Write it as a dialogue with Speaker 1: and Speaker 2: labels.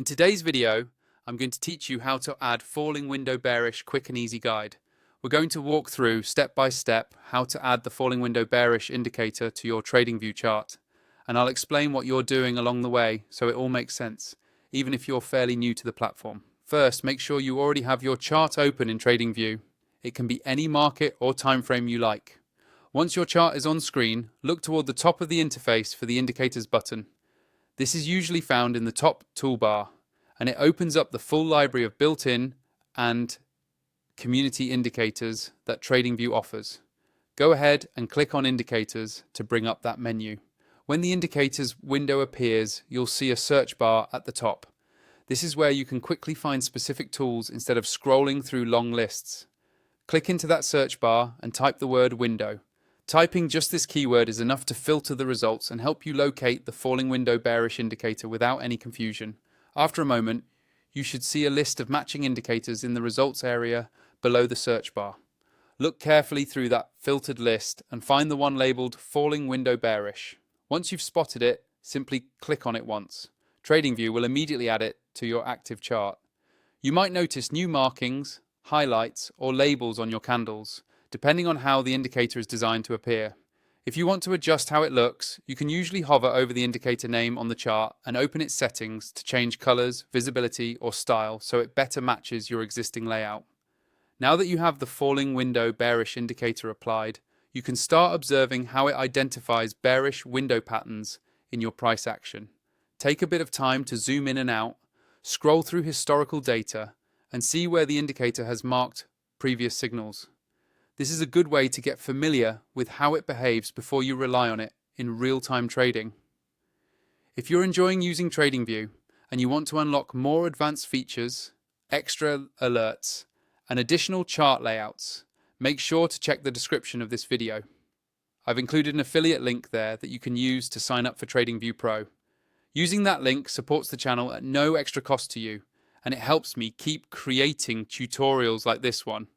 Speaker 1: In today's video, I'm going to teach you how to add falling window bearish quick and easy guide. We're going to walk through step by step how to add the falling window bearish indicator to your Tradingview chart. And I'll explain what you're doing along the way so it all makes sense, even if you're fairly new to the platform. First, make sure you already have your chart open in Tradingview. It can be any market or time frame you like. Once your chart is on screen, look toward the top of the interface for the indicators button. This is usually found in the top toolbar, and it opens up the full library of built-in and community indicators that Tradingview offers. Go ahead and click on Indicators to bring up that menu. When the Indicators window appears, you'll see a search bar at the top. This is where you can quickly find specific tools instead of scrolling through long lists. Click into that search bar and type the word window. Typing just this keyword is enough to filter the results and help you locate the falling window bearish indicator without any confusion. After a moment, you should see a list of matching indicators in the results area below the search bar. Look carefully through that filtered list and find the one labeled falling window bearish. Once you've spotted it, simply click on it once. Tradingview will immediately add it to your active chart. You might notice new markings, highlights, or labels on your candles, depending on how the indicator is designed to appear. If you want to adjust how it looks, you can usually hover over the indicator name on the chart and open its settings to change colors, visibility, or style so it better matches your existing layout. Now that you have the falling window bearish indicator applied, you can start observing how it identifies bearish window patterns in your price action. Take a bit of time to zoom in and out, scroll through historical data, and see where the indicator has marked previous signals. This is a good way to get familiar with how it behaves before you rely on it in real-time trading. If you're enjoying using Tradingview and you want to unlock more advanced features, extra alerts, and additional chart layouts, make sure to check the description of this video. I've included an affiliate link there that you can use to sign up for Tradingview Pro. Using that link supports the channel at no extra cost to you, and it helps me keep creating tutorials like this one.